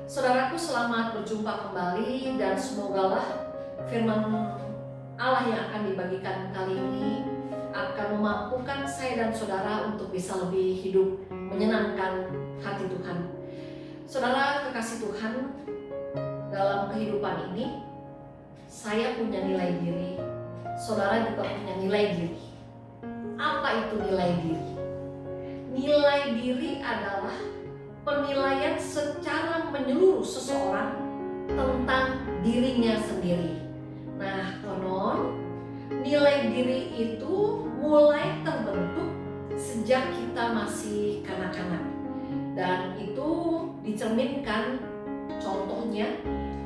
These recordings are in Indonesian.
Saudaraku, selamat berjumpa kembali dan semogalah firman Allah yang akan dibagikan kali ini akan memampukan saya dan saudara untuk bisa lebih hidup menyenangkan hati Tuhan. Saudara kekasih Tuhan, dalam kehidupan ini saya punya nilai diri, saudara juga punya nilai diri. Apa itu nilai diri? Nilai diri adalah penilaian secara menyeluruh seseorang tentang dirinya sendiri. Nah, konon nilai diri itu mulai terbentuk sejak kita masih kanak-kanak, dan itu dicerminkan contohnya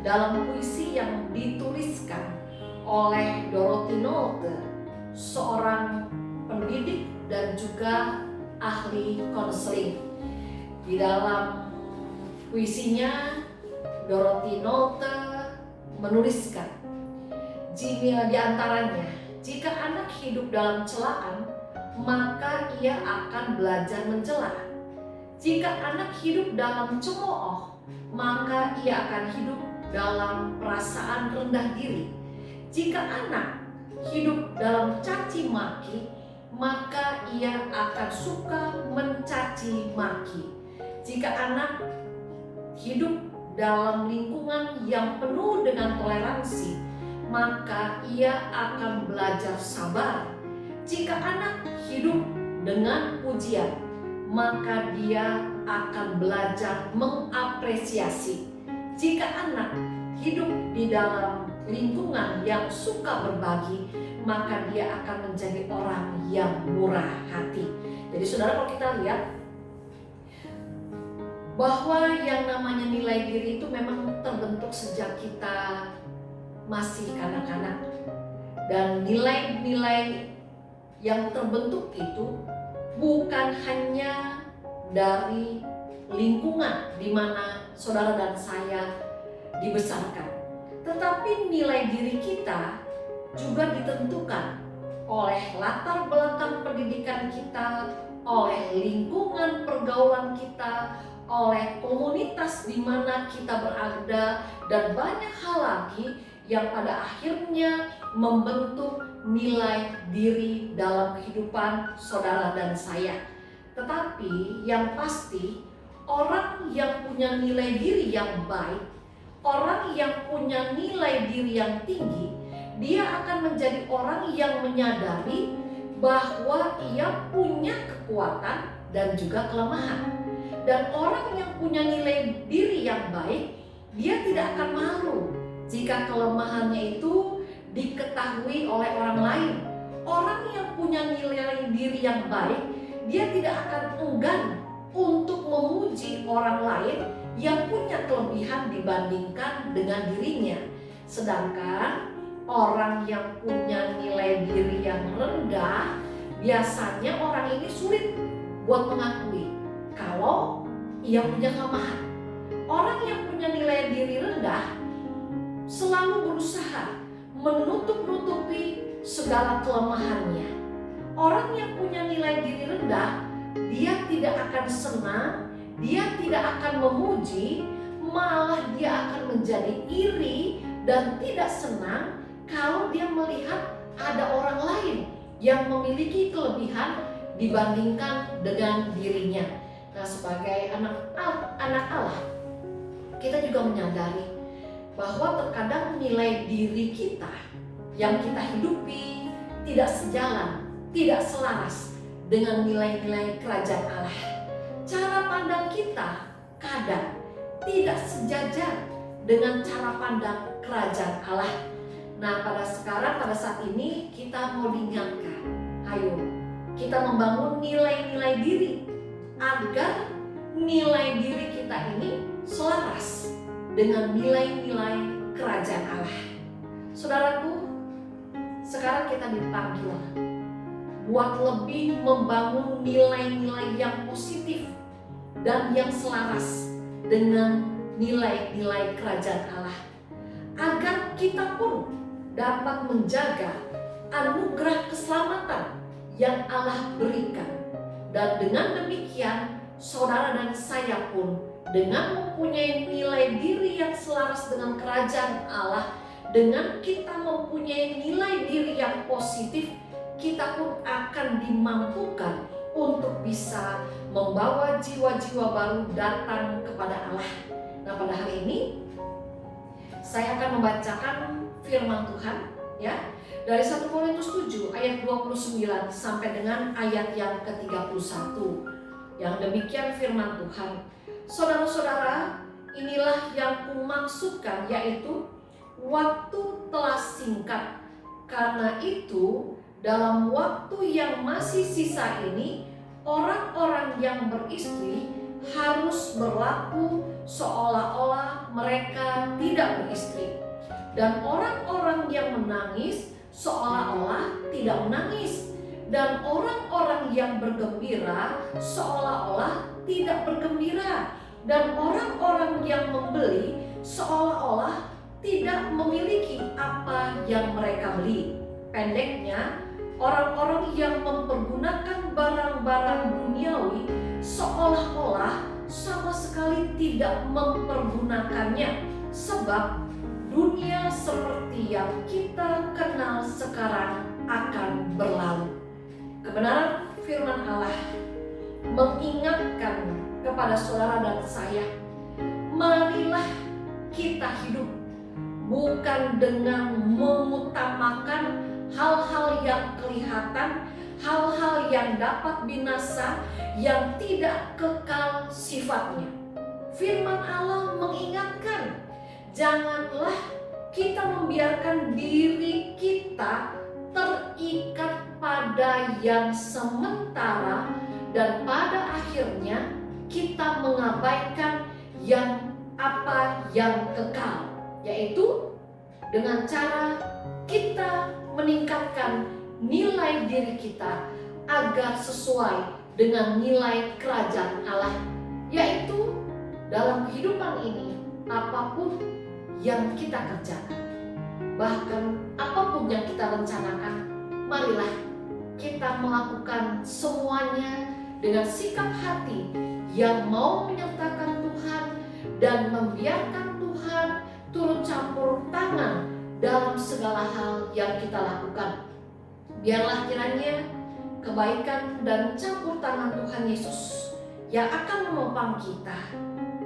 dalam puisi yang dituliskan oleh Dorothy Nolte, seorang pendidik dan juga ahli konseling. Di dalam puisinya, Dorothy Nolte menuliskan di antaranya, jika anak hidup dalam celaan, maka ia akan belajar mencela. Jika anak hidup dalam cemooh, maka ia akan hidup dalam perasaan rendah diri. Jika anak hidup dalam caci maki, maka ia akan suka mencaci maki. Jika anak hidup dalam lingkungan yang penuh dengan toleransi, maka ia akan belajar sabar. Jika anak hidup dengan pujian, maka dia akan belajar mengapresiasi. Jika anak hidup di dalam lingkungan yang suka berbagi, maka dia akan menjadi orang yang murah hati. Jadi saudara, kalau kita lihat bahwa yang namanya nilai diri itu memang terbentuk sejak kita masih kanak-kanak, dan nilai-nilai yang terbentuk itu bukan hanya dari lingkungan di mana saudara dan saya dibesarkan, tetapi nilai diri kita juga ditentukan oleh latar belakang pendidikan kita, oleh lingkungan pergaulan kita, oleh komunitas di mana kita berada, dan banyak hal lagi yang pada akhirnya membentuk nilai diri dalam kehidupan saudara dan saya. Tetapi yang pasti, orang yang punya nilai diri yang baik, orang yang punya nilai diri yang tinggi, dia akan menjadi orang yang menyadari bahwa ia punya kekuatan dan juga kelemahan. Dan orang yang punya nilai diri yang baik, dia tidak akan malu jika kelemahannya itu diketahui oleh orang lain. Orang yang punya nilai diri yang baik, dia tidak akan enggan untuk memuji orang lain yang punya kelebihan dibandingkan dengan dirinya. Sedangkan orang yang punya nilai diri yang rendah, biasanya orang ini sulit buat mengakui kalau ia punya kelemahan. Orang yang punya nilai diri rendah selalu berusaha menutup-nutupi segala kelemahannya. Orang yang punya nilai diri rendah, dia tidak akan senang, dia tidak akan memuji, malah dia akan menjadi iri dan tidak senang kalau dia melihat ada orang lain yang memiliki kelebihan dibandingkan dengan dirinya. Nah, sebagai anak Allah, kita juga menyadari bahwa terkadang nilai diri kita yang kita hidupi tidak sejalan, tidak selaras dengan nilai-nilai kerajaan Allah. Cara pandang kita kadang tidak sejajar dengan cara pandang kerajaan Allah. Nah, pada saat ini kita mau diingatkan, ayo kita membangun nilai-nilai diri agar nilai diri kita ini selaras dengan nilai-nilai kerajaan Allah. Saudaraku, sekarang kita dipanggil buat lebih membangun nilai-nilai yang positif dan yang selaras dengan nilai-nilai kerajaan Allah, agar kita pun dapat menjaga anugerah keselamatan yang Allah berikan. Dan dengan demikian, saudara dan saya pun dengan mempunyai nilai diri yang selaras dengan kerajaan Allah, dengan kita mempunyai nilai diri yang positif, kita pun akan dimampukan untuk bisa membawa jiwa-jiwa baru datang kepada Allah. Nah, pada hari ini saya akan membacakan firman Tuhan ya, dari 1 Korintus 7 ayat 29 sampai dengan ayat yang ke-31. Yang demikian firman Tuhan. Saudara-saudara, inilah yang kumaksudkan, yaitu waktu telah singkat. Karena itu, dalam waktu yang masih sisa ini, orang-orang yang beristri harus berlaku seolah-olah mereka tidak beristri, dan orang-orang yang menangis seolah-olah tidak menangis, dan orang-orang yang bergembira seolah-olah tidak bergembira, dan orang-orang yang membeli seolah-olah tidak memiliki apa yang mereka beli. Pendeknya, orang-orang yang mempergunakan barang-barang duniawi seolah-olah sama sekali tidak mempergunakannya, sebab dunia seperti yang kita kenal sekarang akan berlalu. Kebenaran firman Allah mengingatkan kepada saudara dan saya, marilah kita hidup bukan dengan mengutamakan hal-hal yang kelihatan, hal-hal yang dapat binasa, yang tidak kekal sifatnya. Firman Allah mengingatkan, janganlah kita membiarkan diri kita terikat pada yang sementara, dan pada akhirnya kita mengabaikan yang kekal, yaitu dengan cara kita meningkatkan nilai diri kita agar sesuai dengan nilai kerajaan Allah, yaitu dalam kehidupan ini apapun yang kita kerjakan, bahkan apapun yang kita rencanakan, marilah kita melakukan semuanya dengan sikap hati yang mau menyertakan Tuhan dan membiarkan Tuhan turut campur tangan dalam segala hal yang kita lakukan. Biarlah kiranya kebaikan dan campur tangan Tuhan Yesus yang akan menopang kita,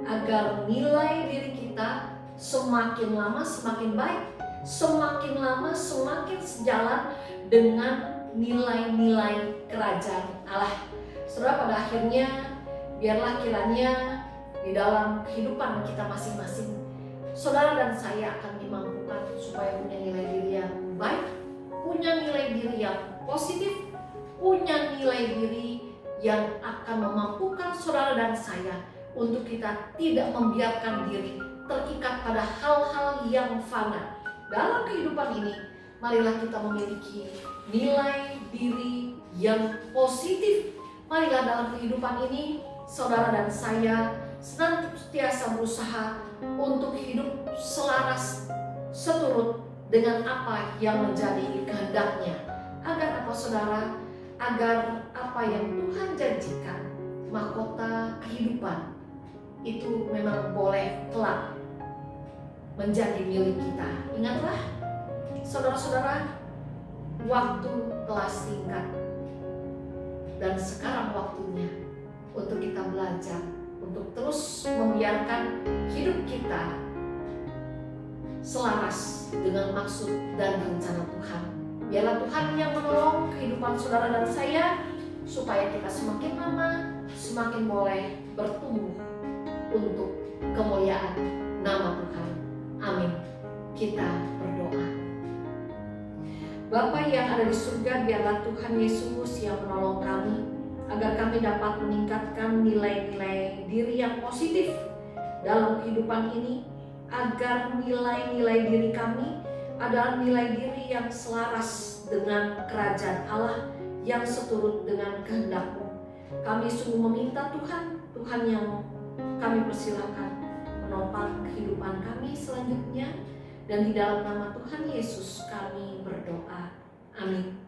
agar nilai diri kita semakin lama semakin baik, semakin lama semakin sejalan dengan nilai-nilai kerajaan Allah. Saudara, pada akhirnya biarlah kiranya di dalam kehidupan kita masing-masing, saudara dan saya akan dimampukan supaya punya nilai diri yang baik, punya nilai diri yang positif, punya nilai diri yang akan memampukan saudara dan saya untuk kita tidak membiarkan diri terikat pada hal-hal yang fana. Dalam kehidupan ini, marilah kita memiliki nilai diri yang positif. Marilah dalam kehidupan ini, saudara dan saya senantiasa berusaha untuk hidup selaras, seturut dengan apa yang menjadi kehendaknya. Agar apa, saudara? Agar apa yang Tuhan janjikan, mahkota kehidupan, itu memang boleh kelak menjadi milik kita. Ingatlah, saudara-saudara, waktu telah singkat, dan sekarang waktunya untuk kita belajar untuk terus membiarkan hidup kita selaras dengan maksud dan rencana Tuhan. Biarlah Tuhan yang menolong kehidupan saudara dan saya, supaya kita semakin lama semakin boleh bertumbuh untuk kemuliaan nama Tuhan. Amin. Kita berdoa. Bapa yang ada di surga, biarlah Tuhan Yesus yang menolong kami, agar kami dapat meningkatkan nilai-nilai diri yang positif dalam kehidupan ini, agar nilai-nilai diri kami adalah nilai diri yang selaras dengan kerajaan Allah, yang seturut dengan kehendak-Mu. Kami sungguh meminta Tuhan yang kami persilakan menopang kehidupan kami selanjutnya, dan di dalam nama Tuhan Yesus kami berdoa. Amin.